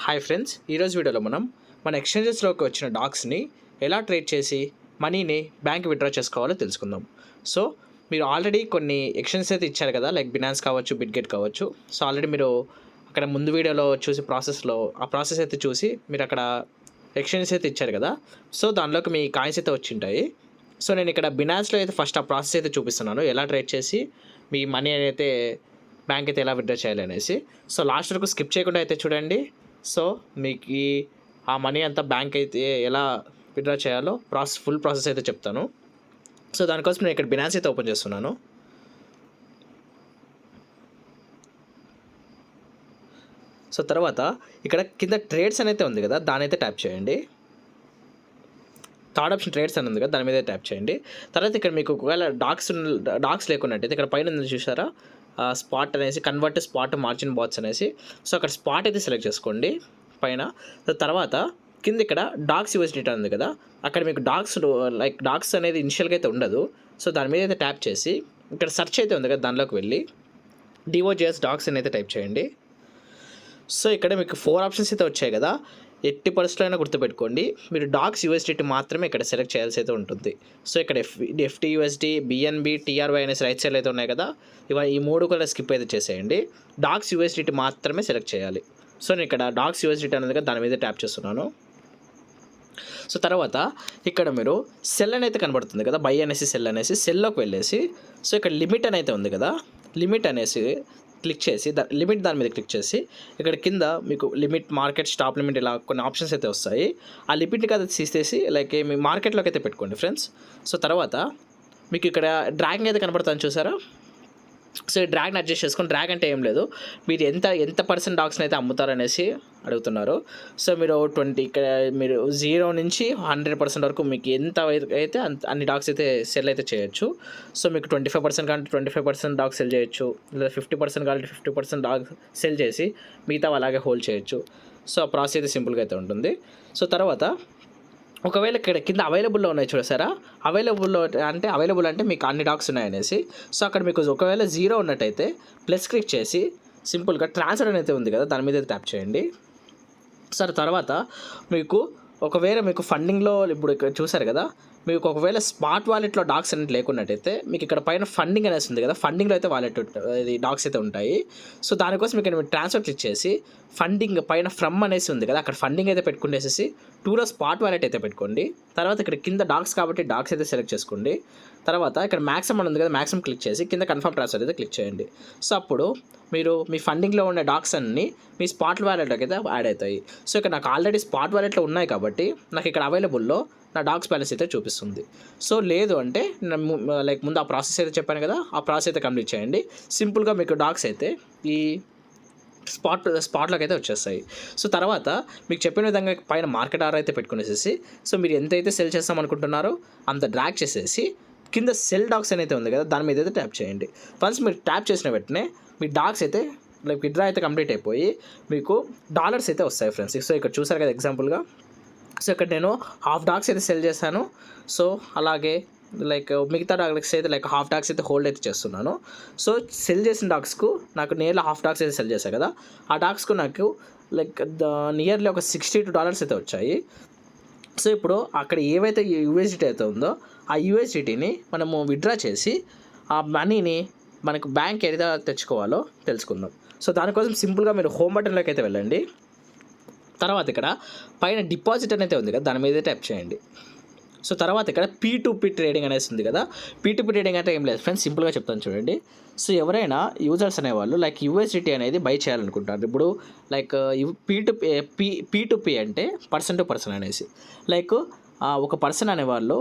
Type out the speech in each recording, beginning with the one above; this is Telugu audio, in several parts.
హాయ్ ఫ్రెండ్స్, ఈరోజు వీడియోలో మనం మన ఎక్స్చేంజెస్లోకి వచ్చిన డాక్స్ని ఎలా ట్రేడ్ చేసి మనీని బ్యాంక్ విత్డ్రా చేసుకోవాలో తెలుసుకుందాం. సో మీరు ఆల్రెడీ కొన్ని ఎక్స్చేంజెస్ అయితే ఇచ్చారు కదా, లైక్ బినాన్స్ కావచ్చు, బిట్గెట్ కావచ్చు. సో ఆల్రెడీ మీరు అక్కడ ముందు వీడియోలో చూసి ఆ ప్రాసెస్ అయితే చూసి మీరు అక్కడ ఎక్స్చేంజెస్ అయితే ఇచ్చారు కదా. సో దానిలోకి మీ కాయిన్స్ అయితే వచ్చి ఉంటాయి. సో నేను ఇక్కడ బినాన్స్లో అయితే ఫస్ట్ ఆ ప్రాసెస్ అయితే చూపిస్తున్నాను, ఎలా ట్రేడ్ చేసి మీ మనీ అయితే బ్యాంక్ అయితే ఎలా విత్డ్రా చేయాలి అనేసి. సో లాస్ట్ వరకు స్కిప్ చేయకుండా అయితే చూడండి. సో మీకు ఆ మనీ అంతా బ్యాంక్ అయితే ఎలా విత్డ్రా చేయాలో ఫుల్ ప్రాసెస్ అయితే చెప్తాను. సో దానికోసం నేను ఇక్కడ బినాన్స్ అయితే ఓపెన్ చేస్తున్నాను. సో తర్వాత ఇక్కడ కింద ట్రేడ్స్ అనేది ఉంది కదా, దాని అయితే ట్యాప్ చేయండి. థర్డ్ ఆప్షన్ ట్రేడ్స్ అని ఉంది కదా, దాని మీద ట్యాప్ చేయండి. తర్వాత ఇక్కడ మీకు ఒకవేళ డాక్స్ లేకున్నట్టయితే ఇక్కడ పైన ఉంది చూసారా, స్పాట్ అనేసి, కన్వర్ట్ స్పాట్ మార్జిన్ బాట్స్ అనేసి. సో అక్కడ స్పాట్ అయితే సెలెక్ట్ చేసుకోండి పైన. తర్వాత కింద ఇక్కడ డాక్స్ యూఎస్డి ఉంది కదా, అక్కడ మీకు డాక్స్ అనేది ఇనిషియల్గా అయితే ఉండదు. సో దాని మీద అయితే ట్యాప్ చేసి ఇక్కడ సెర్చ్ అయితే ఉంది కదా, దానిలోకి వెళ్ళి డిఓజేఎస్ డాక్స్ అని అయితే టైప్ చేయండి. సో ఇక్కడ మీకు 4 ఆప్షన్స్ అయితే వచ్చాయి కదా, ఎట్టి పరిస్థితుల్లో అయినా గుర్తుపెట్టుకోండి, మీరు డాక్స్ యూఎస్డిటీ మాత్రమే ఇక్కడ సెలెక్ట్ చేయాల్సి అయితే ఉంటుంది. సో ఇక్కడ ఎఫ్టీయూఎస్డి, బిఎన్బి, టీఆర్వై అనేసి రైట్ సైడ్ అయితే ఉన్నాయి కదా, ఈ 3 కూడా స్కిప్ అయితే చేసేయండి. డాక్స్ యూఎస్డిటీ మాత్రమే సెలెక్ట్ చేయాలి. సో నేను ఇక్కడ డాక్స్ యూఎస్డిటీ అనేది కదా, దాని మీద ట్యాప్ చేస్తున్నాను. సో తర్వాత ఇక్కడ మీరు సెల్ అనేది కనబడుతుంది కదా, బై అనేసి సెల్ అనేసి, సెల్లోకి వెళ్ళేసి సో ఇక్కడ లిమిట్ అని అయితే ఉంది కదా, లిమిట్ అనేసి క్లిక్ చేసి లిమిట్ దాని మీద క్లిక్ చేసి ఇక్కడ కింద మీకు లిమిట్, మార్కెట్, స్టాప్ లిమిట్ ఇలా కొన్ని ఆప్షన్స్ అయితే వస్తాయి. ఆ లిమిట్ని కదా తీసేసి లైక్ మీ మార్కెట్లోకి అయితే పెట్టుకోండి ఫ్రెండ్స్. సో తర్వాత మీకు ఇక్కడ డ్రాగింగ్ అయితే కనబడుతుంది చూసారా. సో ఈ డ్రాగ్ని అడ్జస్ట్ చేసుకొని, డ్రాగ్ అంటే ఏం లేదు, మీరు ఎంత పర్సెంట్ డాగ్స్ని అయితే అమ్ముతారనేసి అడుగుతున్నారు. సో మీరు ఇక్కడ మీరు 0 నుంచి 100% వరకు మీకు ఎంత అయితే అన్ని డాగ్స్ అయితే సెల్ అయితే చేయొచ్చు. సో మీకు 25% కావాలంటే 25% డాగ్స్ సెల్ చేయొచ్చు, లేదా 50% కావాలంటే 50% డాగ్స్ సెల్ చేసి మిగతా అలాగే హోల్డ్ చేయొచ్చు. సో ఆ ప్రాసెస్ అయితే సింపుల్గా అయితే ఉంటుంది. సో తర్వాత ఒకవేళ ఇక్కడ కింద అవైలబుల్లో ఉన్నాయి చూసారా, అవైలబుల్ అంటే మీకు అన్ని డాగ్స్ ఉన్నాయనేసి. సో అక్కడ మీకు ఒకవేళ 0 ఉన్నట్టయితే ప్లస్ క్లిక్ చేసి సింపుల్గా ట్రాన్స్ఫర్ అయితే ఉంది కదా, దాని మీద ట్యాప్ చేయండి. సరే తర్వాత ఒకవేళ మీకు ఫండింగ్లో ఇప్పుడు ఇక్కడ చూసారు కదా, మీకు ఒకవేళ స్మార్ట్ వాలెట్లో డాగ్స్ అనేది లేకున్నట్టయితే మీకు ఇక్కడ పైన ఫండింగ్ అనేసి ఉంది కదా, ఫండింగ్లో అయితే ఇది డాగ్స్ అయితే ఉంటాయి. సో దానికోసం ఇక్కడ మీరు ట్రాన్స్ఫర్ క్లిక్ చేసి ఫండింగ్ పైన ఫ్రమ్ అనేసి ఉంది కదా, అక్కడ ఫండింగ్ అయితే పెట్టుకునేసేసి 2లో స్పాట్ వాలెట్ అయితే పెట్టుకోండి. తర్వాత ఇక్కడ కింద డాగ్స్ కాబట్టి డాగ్స్ అయితే సెలెక్ట్ చేసుకోండి. తర్వాత ఇక్కడ మ్యాక్సిమం ఉంది కదా, మ్యాక్సిమం క్లిక్ చేసి కింద కన్ఫర్మ్ ట్రాన్స్ఫర్ అయితే క్లిక్ చేయండి. సో అప్పుడు మీరు మీ ఫండింగ్లో ఉన్న డాగ్స్ అన్నీ మీ స్పాట్ వాలెట్లోకి అయితే యాడ్ అవుతాయి. సో ఇక్కడ నాకు ఆల్రెడీ స్పాట్ వాలెట్లో ఉన్నాయి కాబట్టి నాకు ఇక్కడ అవైలబుల్లో నా డాగ్స్ బ్యాలెన్స్ అయితే చూపిస్తుంది. సో లేదు అంటే లైక్ ముందు ఆ ప్రాసెస్ అయితే చెప్పాను కదా, ఆ ప్రాసెస్ అయితే కంప్లీట్ చేయండి. సింపుల్గా మీకు డాగ్స్ అయితే ఈ స్పాట్లోకి అయితే వచ్చేస్తాయి. సో తర్వాత మీకు చెప్పిన విధంగా పైన మార్కెట్ ఆర్ అయితే పెట్టుకునేసేసి, సో మీరు ఎంతైతే సెల్ చేస్తాం అనుకుంటున్నారో అంత డ్రాగ్ చేసేసి కింద సెల్ డాగ్స్ అనేది ఉంది కదా, దాని మీద అయితే ట్యాప్ చేయండి. వన్స్ మీరు ట్యాప్ చేసిన వెంటనే మీ డాగ్స్ అయితే లైక్ విత్డ్రా అయితే కంప్లీట్ అయిపోయి మీకు డాలర్స్ అయితే వస్తాయి ఫ్రెండ్స్. సో ఇక్కడ చూసారు కదా ఎగ్జాంపుల్గా. సో ఇక్కడ నేను హాఫ్ డాగ్స్ అయితే సెల్ చేశాను. సో అలాగే లైక్ మిగతా డాగ్స్ అయితే లైక్ హాఫ్ డాగ్స్ అయితే హోల్డ్ అయితే చేస్తున్నాను. సో సెల్ చేసిన డాగ్స్కు నాకు నియర్లీ హాఫ్ డాగ్స్ అయితే సెల్ చేశాను కదా, ఆ డాగ్స్కు నాకు లైక్ నియర్లీ ఒక $62 అయితే వచ్చాయి. సో ఇప్పుడు అక్కడ ఏవైతే యూఎస్డిటీ అయితే ఉందో ఆ యూఎస్డిటీని మనము విత్డ్రా చేసి ఆ మనీని మనకు బ్యాంక్ ఏదైతే తెచ్చుకోవాలో తెలుసుకుందాం. సో దానికోసం సింపుల్గా మీరు హోమ్ బటన్లోకి అయితే వెళ్ళండి. తర్వాత ఇక్కడ పైన డిపాజిట్ అనేది ఉంది కదా, దాని మీద ట్యాప్ చేయండి. సో తర్వాత ఇక్కడ P2P ట్రేడింగ్ అనేసి ఉంది కదా, P2P ట్రేడింగ్ అంటే ఏం లేదు ఫ్రెండ్స్, సింపుల్గా చెప్తాను చూడండి. సో ఎవరైనా యూజర్స్ అనేవాళ్ళు లైక్ యూఎస్డిటీ అనేది బై చేయాలనుకుంటారు. ఇప్పుడు లైక్ P2P అంటే పర్సన్ టు పర్సన్ అనేసి, లైక్ ఒక పర్సన్ అనేవాళ్ళు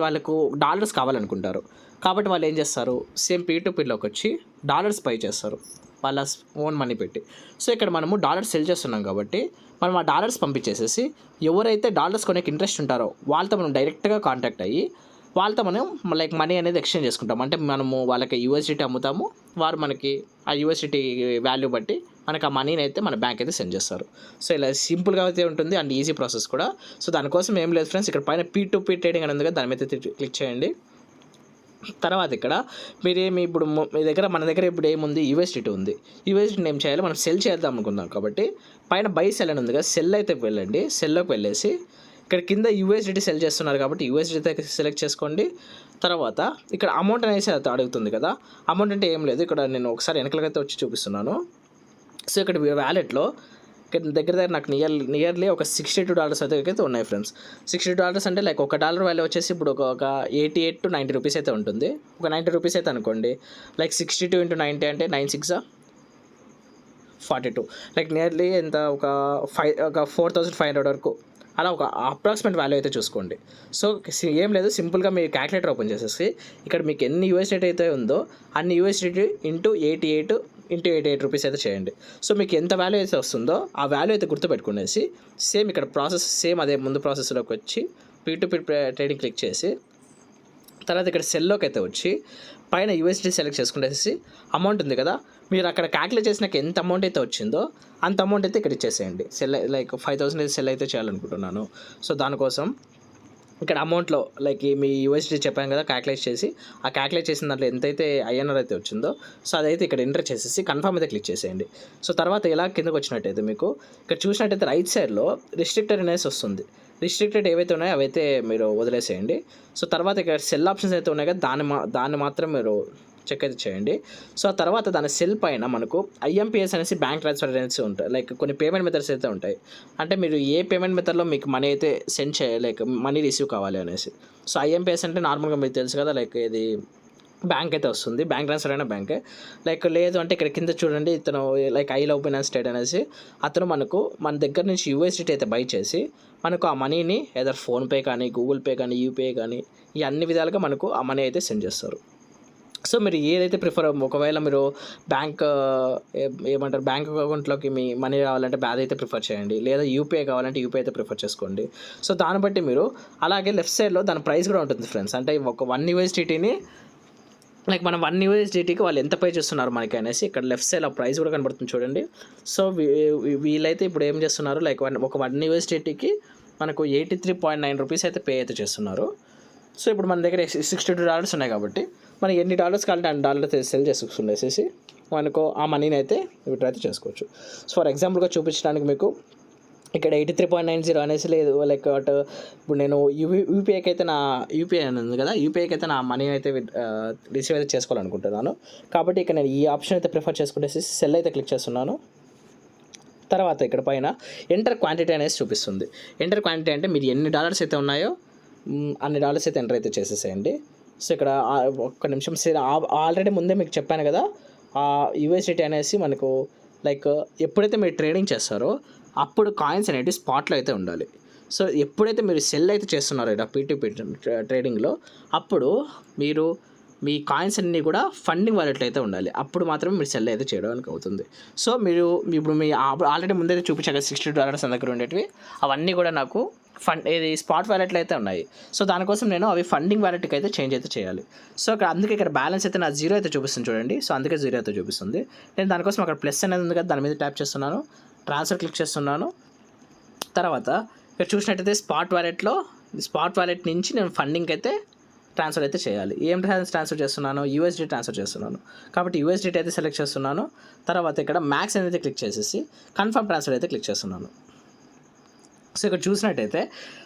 వాళ్ళకు డాలర్స్ కావాలనుకుంటారు. కాబట్టి వాళ్ళు ఏం చేస్తారు, సేమ్ P2Pలోకి వచ్చి డాలర్స్ బై చేస్తారు వాళ్ళ ఓన్ మనీ పెట్టి. సో ఇక్కడ మనము డాలర్స్ సెల్ చేస్తున్నాం కాబట్టి మనం ఆ డాలర్స్ పంపించేసేసి ఎవరైతే డాలర్స్ కొనేకి ఇంట్రెస్ట్ ఉంటారో వాళ్ళతో మనం డైరెక్ట్గా కాంటాక్ట్ అయ్యి వాళ్ళతో మనం లైక్ మనీ అనేది ఎక్స్చేంజ్ చేసుకుంటాం. అంటే మనము వాళ్ళకి యూఎస్డిటీ అమ్ముతాము, వారు మనకి ఆ యూఎస్డిటీ వాల్యూ బట్టి మనకు ఆ మనీని అయితే మన బ్యాంక్ అయితే సెండ్ చేస్తారు. సో ఇలా సింపుల్గా అయితే ఉంటుంది అండ్ ఈజీ ప్రాసెస్ కూడా. సో దానికోసం ఏం లేదు ఫ్రెండ్స్, ఇక్కడ పైన P2P ట్రేడింగ్ అని ఉంది కదా, దాని మీద క్లిక్ చేయండి. తర్వాత ఇక్కడ మీరేమి ఇప్పుడు మన దగ్గర ఇప్పుడు ఏముంది, యూఎస్డిటీ ఉంది. యూఎస్డిటీని ఏం చేయాలి, మనం సెల్ చేద్దాం అనుకుందాం కాబట్టి పైన బై సెల్ అని ఉంది కదా, సెల్ అయితే వెళ్ళండి. సెల్లోకి వెళ్ళేసి ఇక్కడ కింద యూఎస్డిటీ సెల్ చేస్తున్నారు కాబట్టి యూఎస్డిటీ సెలెక్ట్ చేసుకోండి. తర్వాత ఇక్కడ అమౌంట్ అనేసి అడుగుతుంది కదా, అమౌంట్ అంటే ఏం లేదు, ఇక్కడ నేను ఒకసారి వెనకలకైతే వచ్చి చూపిస్తున్నాను. సో ఇక్కడ వ్యాలెట్లో ఇక్కడ దగ్గర నాకు నియర్లీ ఒక $62 అయితే ఉన్నాయి ఫ్రెండ్స్. $60 అంటే లైక్ $1 వాల్యూ వచ్చేసి ఇప్పుడు ఒక 88 to 90 రూపీస్ అయితే ఉంటుంది. ఒక 90 రూపీస్ అయితే అనుకోండి. లైక్ 62 into 90 అంటే 9 6 42, లైక్ నియర్లీ ఎంత ఒక 4,500 వరకు అలా ఒక అప్రాక్సిమేట్ వాల్యూ అయితే చూసుకోండి. సో ఏం లేదు, సింపుల్గా మీరు క్యాలిక్యులేటర్ ఓపెన్ చేసేసి ఇక్కడ మీకు ఎన్ని యూఎస్డిటీ అయితే ఉందో అన్ని యూఎస్డిటీ ఇంటూ 88 రూపీస్ అయితే చేయండి. సో మీకు ఎంత వాల్యూ అయితే వస్తుందో ఆ వాల్యూ అయితే గుర్తుపెట్టుకునేసి సేమ్ ఇక్కడ ప్రాసెస్ సేమ్ అదే ముందు ప్రాసెస్లోకి వచ్చి P2P ట్రేడింగ్ క్లిక్ చేసి తర్వాత ఇక్కడ సెల్లోకి అయితే వచ్చి పైన యూఎస్డి సెలెక్ట్ చేసుకునేసి అమౌంట్ ఉంది కదా, మీరు అక్కడ క్యాలిక్యులేట్ చేసినాక ఎంత అమౌంట్ అయితే వచ్చిందో అంత అమౌంట్ అయితే ఇక్కడ ఇచ్చేసేయండి. లైక్ 5,000 సెల్ అయితే చేయాలనుకుంటున్నాను. సో దానికోసం ఇక్కడ అమౌంట్లో లైక్ మీ యూఎస్డి చెప్పాను కదా, క్యాలిక్యులేట్ చేసి ఆ క్యాలిక్యులేట్ చేసిన దాంట్లో ఎంతైతే INR అయితే వచ్చిందో సో అదైతే ఇక్కడ ఎంటర్ చేసేసి కన్ఫర్మ్ అయితే క్లిక్ చేసేయండి. సో తర్వాత ఇలా కిందకు వచ్చినట్టయితే మీకు ఇక్కడ చూసినట్టయితే రైట్ సైడ్లో రిస్ట్రిక్టెడ్ అనేసి వస్తుంది. రిస్ట్రిక్టెడ్ ఏవైతే ఉన్నాయో అవైతే మీరు వదిలేసేయండి. సో తర్వాత ఇక్కడ సెల్ ఆప్షన్స్ అయితే ఉన్నాయి కదా, దాన్ని మాత్రం మీరు చెక్ అయితే చేయండి. సో ఆ తర్వాత దాని సెల్ పైన మనకు IMPS అనేసి బ్యాంక్ ట్రాన్స్ఫర్ అనేసి ఉంటాయి. లైక్ కొన్ని పేమెంట్ మెథడ్స్ అయితే ఉంటాయి. అంటే మీరు ఏ పేమెంట్ మెథడ్లో మీకు మనీ అయితే సెండ్ లైక్ మనీ రిసీవ్ కావాలి అనేసి. సో IMPS అంటే నార్మల్గా మీకు తెలుసు కదా, లైక్ ఇది బ్యాంక్ అయితే వస్తుంది, బ్యాంక్ ట్రాన్స్ఫర్ అయిన బ్యాంకే. లైక్ లేదు అంటే ఇక్కడ కింద చూడండి, ఇతను like I love finance state అనేసి అతను మన దగ్గర నుంచి యూఎస్డిటీ అయితే బై చేసి మనకు ఆ మనీని ఏదర్ ఫోన్పే కానీ, గూగుల్ పే కానీ, యూపీఐ కానీ ఈ అన్ని విధాలుగా మనకు ఆ మనీ అయితే సెండ్ చేస్తారు. సో మీరు ఏదైతే ప్రిఫర్, ఒకవేళ మీరు బ్యాంక్ అకౌంట్లోకి మీ మనీ రావాలంటే అదైతే ప్రిఫర్ చేయండి, లేదా యూపీఐ కావాలంటే యూపీఐ అయితే ప్రిఫర్ చేసుకోండి. సో దాన్ని బట్టి మీరు అలాగే లెఫ్ట్ సైడ్లో దాని ప్రైస్ కూడా ఉంటుంది ఫ్రెండ్స్. అంటే ఒక 1 USDTని లైక్ మనం 1 USDTకి వాళ్ళు ఎంత పే చేస్తున్నారు మనకి అనేసి ఇక్కడ లెఫ్ట్ సైడ్ ఆ ప్రైస్ కూడా కనబడుతుంది చూడండి. సో వీళ్ళైతే ఇప్పుడు ఏం చేస్తున్నారు, లైక్ ఒక 1 USDTకి మనకు 83.9 రూపీస్ అయితే పే అయితే చేస్తున్నారు. సో ఇప్పుడు మన దగ్గర $62 ఉన్నాయి కాబట్టి మనకి ఎన్ని డాలర్స్ కావాలంటే అన్ని డాలర్స్ సెల్ చేసుకునేసేసి మనకు ఆ మనీని అయితే విత్డ్రా అయితే చేసుకోవచ్చు. సో ఫర్ ఎగ్జాంపుల్గా చూపించడానికి మీకు ఇక్కడ 83.90 అనేసి లేదు, లైక్ ఇప్పుడు నేను యూపీఐకి అయితే నా యూపీఐ అని ఉంది కదా, యూపీఐకి అయితే నా మనీ అయితే రిసీవ్ అయితే చేసుకోవాలనుకుంటున్నాను. కాబట్టి ఇక్కడ నేను ఈ ఆప్షన్ అయితే ప్రిఫర్ చేసుకునేసి సెల్ అయితే క్లిక్ చేస్తున్నాను. తర్వాత ఇక్కడ పైన ఎంటర్ క్వాంటిటీ అనేసి చూపిస్తుంది. ఎంటర్ క్వాంటిటీ అంటే మీరు ఎన్ని డాలర్స్ అయితే ఉన్నాయో అన్ని డాలర్స్ అయితే ఎంటర్ అయితే చేసేసేయండి. సో ఇక్కడ ఒక్క నిమిషం ఆల్రెడీ ముందే మీకు చెప్పాను కదా, యూఎస్డిటీ అనేసి మనకు లైక్ ఎప్పుడైతే మీరు ట్రేడింగ్ చేస్తారో అప్పుడు కాయిన్స్ అనేవి స్పాట్లో అయితే ఉండాలి. సో ఎప్పుడైతే మీరు సెల్ అయితే చేస్తున్నారో ఇక్కడ P2P ట్రేడింగ్లో అప్పుడు మీరు మీ కాయిన్స్ అన్నీ కూడా ఫండింగ్ వాలెట్లో అయితే ఉండాలి. అప్పుడు మాత్రమే మీరు సెల్ అయితే చేయడానికి అవుతుంది. సో మీరు ఇప్పుడు మీ ఆల్రెడీ ముందైతే చూపించాక $60 దగ్గర ఉండేటివి అవన్నీ కూడా నాకు ఇది స్పాట్ వ్యాలెట్లో అయితే ఉన్నాయి. సో దానికోసం నేను అవి ఫండింగ్ వ్యాలెట్కి అయితే చేంజ్ అయితే చేయాలి. సో అందుకే ఇక్కడ బ్యాలెన్స్ అయితే నా 0 అయితే చూపిస్తుంది చూడండి. సో అందుకే 0 అయితే చూపిస్తుంది. నేను దానికోసం అక్కడ ప్లస్ అనేది ఉంది కదా, దాని మీద ట్యాప్ చేస్తున్నాను, ట్రాన్స్ఫర్ క్లిక్ చేస్తున్నాను. తర్వాత ఇక్కడ చూసినట్టయితే స్పాట్ వ్యాలెట్ నుంచి నేను ఫండింగ్కి అయితే ట్రాన్స్ఫర్ అయితే చేయాలి. ఏం ట్రాన్స్ఫర్ చేస్తున్నాను, యూఎస్డి ట్రాన్స్ఫర్ చేస్తున్నాను కాబట్టి యూఎస్డిటీ అయితే సెలెక్ట్ చేస్తున్నాను. తర్వాత ఇక్కడ మ్యాక్స్ అనేది క్లిక్ చేసేసి కన్ఫర్మ్ ట్రాన్స్ఫర్ అయితే క్లిక్ చేస్తున్నాను. సో ఇక్కడ చూసినట్టయితే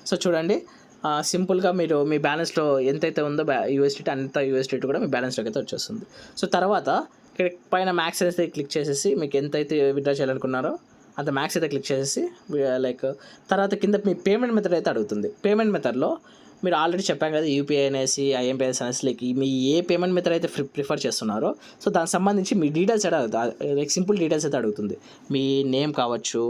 సో చూడండి, సింపుల్గా మీరు మీ బ్యాలెన్స్లో ఎంతైతే ఉందో యూఎస్డిటీ అంత యూఎస్డిటీ కూడా మీ బ్యాలెన్స్లోకి అయితే వచ్చేస్తుంది. సో తర్వాత ఇక్కడ పైన మ్యాక్స్ అయితే క్లిక్ చేసేసి మీకు ఎంతైతే విత్డ్రా చేయాలనుకున్నారో అంత మ్యాక్స్ అయితే క్లిక్ చేసేసి లైక్ తర్వాత కింద మీ పేమెంట్ మెథడ్ అయితే అడుగుతుంది. పేమెంట్ మెథడ్లో మీరు ఆల్రెడీ చెప్పాం కదా, యూపీఐ అనేసి IMPS అనేసి లైక్ మీ ఏ పేమెంట్ మెథడ్ అయితే ప్రిఫర్ చేస్తున్నారో సో దానికి సంబంధించి మీ డీటెయిల్స్ అయితే అడుగుతుంది. లైక్ సింపుల్ డీటెయిల్స్ అయితే అడుగుతుంది. మీ నేమ్ కావచ్చు,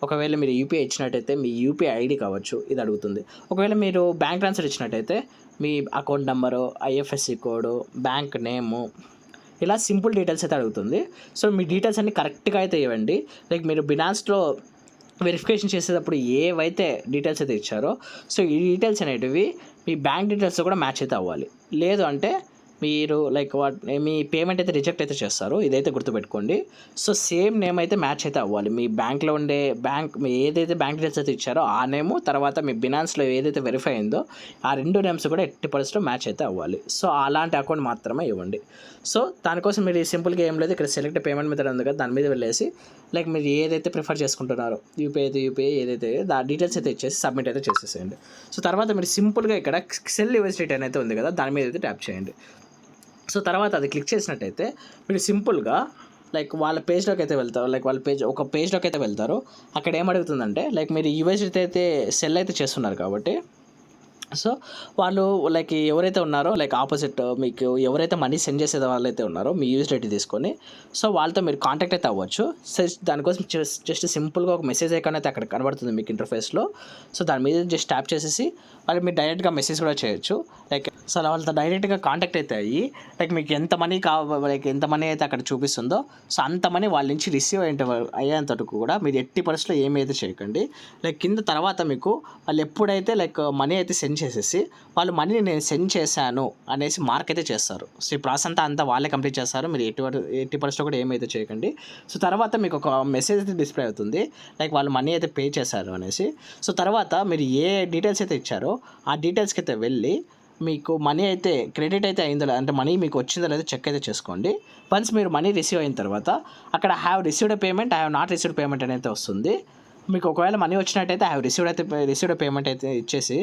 ఒకవేళ మీరు యూపీఐ ఇచ్చినట్టయితే మీ యూపీఐ ఐడి కావచ్చు, ఇది అడుగుతుంది. ఒకవేళ మీరు బ్యాంక్ ట్రాన్స్ఫర్ ఇచ్చినట్టయితే మీ account number, IFSC code, bank name, ఇలా సింపుల్ డీటెయిల్స్ అయితే అడుగుతుంది. సో మీ డీటెయిల్స్ అన్నీ కరెక్ట్గా అయితే ఇవ్వండి. లైక్ మీరు బినాన్స్లో వెరిఫికేషన్ చేసేటప్పుడు ఏవైతే డీటెయిల్స్ అయితే ఇచ్చారో సో ఈ డీటెయిల్స్ అనేటివి మీ బ్యాంక్ డీటెయిల్స్తో కూడా మ్యాచ్ అయితే అవ్వాలి. లేదు అంటే మీరు లైక్ మీ పేమెంట్ అయితే రిజెక్ట్ అయితే చేస్తారు, ఇదైతే గుర్తుపెట్టుకోండి. సో సేమ్ నేమ్ అయితే మ్యాచ్ అయితే అవ్వాలి. మీ బ్యాంక్లో ఉండే మీ ఏదైతే బ్యాంక్ డీటెయిల్స్ అయితే ఇచ్చారో ఆ నేము, తర్వాత మీ బినాన్స్లో ఏదైతే వెరిఫై అయిందో ఆ 2 నేమ్స్ కూడా ఎట్టి పరిస్థితిలో మ్యాచ్ అయితే అవ్వాలి. సో అలాంటి అకౌంట్ మాత్రమే ఇవ్వండి. సో దానికోసం మీరు సింపుల్గా ఏం లేదు, ఇక్కడ సెలెక్ట్ పేమెంట్ మెథడ్ ఉంది కదా దాని మీద వెళ్ళేసి లైక్ మీరు ఏదైతే ప్రిఫర్ చేసుకుంటున్నారో యూపీఐ అయితే యూపీఐ ఏదైతే దా డీటెయిల్స్ అయితే ఇచ్చేసి సబ్మిట్ అయితే చేసేసేయండి. సో తర్వాత మీరు సింపుల్గా ఇక్కడ సెల్ యూఎస్డిటీ అయితే ఉంది కదా దాని మీద అయితే ట్యాప్ చేయండి. సో తర్వాత అది క్లిక్ చేసినట్టయితే మీరు సింపుల్గా లైక్ వాళ్ళ పేజ్లోకి అయితే వెళ్తారు. లైక్ వాళ్ళ ఒక పేజ్లోకి అయితే వెళ్తారు. అక్కడ ఏమడుగుతుందంటే లైక్ మీరు యూఎస్డిటీ అయితే సెల్ అయితే చేస్తున్నారు కాబట్టి సో వాళ్ళు లైక్ ఎవరైతే ఉన్నారో లైక్ ఆపోజిట్ మీకు ఎవరైతే మనీ సెండ్ చేసే వాళ్ళైతే ఉన్నారో మీ యూఎస్డిటీ తీసుకొని సో వాళ్ళతో మీరు కాంటాక్ట్ అయితే అవ్వచ్చు. సో దానికోసం జస్ట్ సింపుల్గా ఒక మెసేజ్ ఐకాన్ అయితే అక్కడ కనబడుతుంది మీకు ఇంటర్ఫేస్లో. సో దాని మీద జస్ట్ ట్యాప్ చేసేసి వాళ్ళు మీరు డైరెక్ట్గా మెసేజ్ కూడా చేయొచ్చు. లైక్ సో అలా వాళ్ళతో డైరెక్ట్గా కాంటాక్ట్ అయితే అయ్యి లైక్ మీకు ఎంత మనీ లైక్ ఎంత మనీ అయితే అక్కడ చూపిస్తుందో సో అంత మనీ వాళ్ళ నుంచి రిసీవ్ అయ్యేంత వరకు కూడా మీరు ఎట్టి పరిస్థితిలో ఏమైతే చేయకండి. లైక్ కింద తర్వాత మీకు వాళ్ళు ఎప్పుడైతే లైక్ మనీ అయితే సెండ్ చేసేసి వాళ్ళు మనీని నేను సెండ్ చేశాను అనేసి మార్క్ అయితే చేస్తారు. సో ఈ ప్రాసెస్ అంతా వాళ్ళే కంప్లీట్ చేస్తారు. మీరు ఎట్టి పరిస్థితిలో కూడా ఏమైతే చేయకండి. సో తర్వాత మీకు ఒక మెసేజ్ అయితే డిస్ప్లే అవుతుంది లైక్ వాళ్ళు మనీ అయితే పే చేశారు అనేసి. సో తర్వాత మీరు ఏ డీటెయిల్స్ అయితే ఇచ్చారో ఆ డీటెయిల్స్కి అయితే వెళ్ళి మీకు మనీ అయితే క్రెడిట్ అయితే అయిందో అంటే మనీ మీకు వచ్చిందో లేదో చెక్ అయితే చేసుకోండి. వన్స్ మీరు మనీ రిసీవ్ అయిన తర్వాత అక్కడ have received payment, have not received payment అనేది వస్తుంది. మీకు ఒకవేళ మనీ వచ్చినట్టయితే హ్యావ్ రిసీవ్డ్ పేమెంట్ అయితే ఇచ్చేసి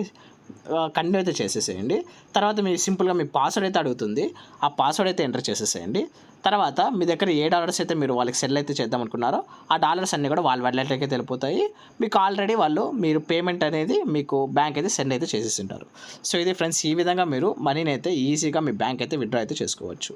కంటిన్యూ అయితే చేసేసేయండి. తర్వాత మీరు సింపుల్గా మీ పాస్వర్డ్ అయితే అడుగుతుంది, ఆ పాస్వర్డ్ అయితే ఎంటర్ చేసేసేయండి. తర్వాత మీ దగ్గర $8 అయితే మీరు వాళ్ళకి సెల్ అయితే చేద్దాం అనుకున్నారో ఆ డాలర్స్ అన్నీ కూడా వాళ్ళ వాలెట్లోకి వెళ్ళిపోతాయి. మీకు ఆల్రెడీ మీరు పేమెంట్ అనేది మీకు బ్యాంక్ అయితే సెండ్ అయితే చేసేసి ఉంటారు. సో ఇది ఫ్రెండ్స్, ఈ విధంగా మీరు మనీని అయితే ఈజీగా మీ బ్యాంక్ అయితే విత్డ్రా అయితే చేసుకోవచ్చు.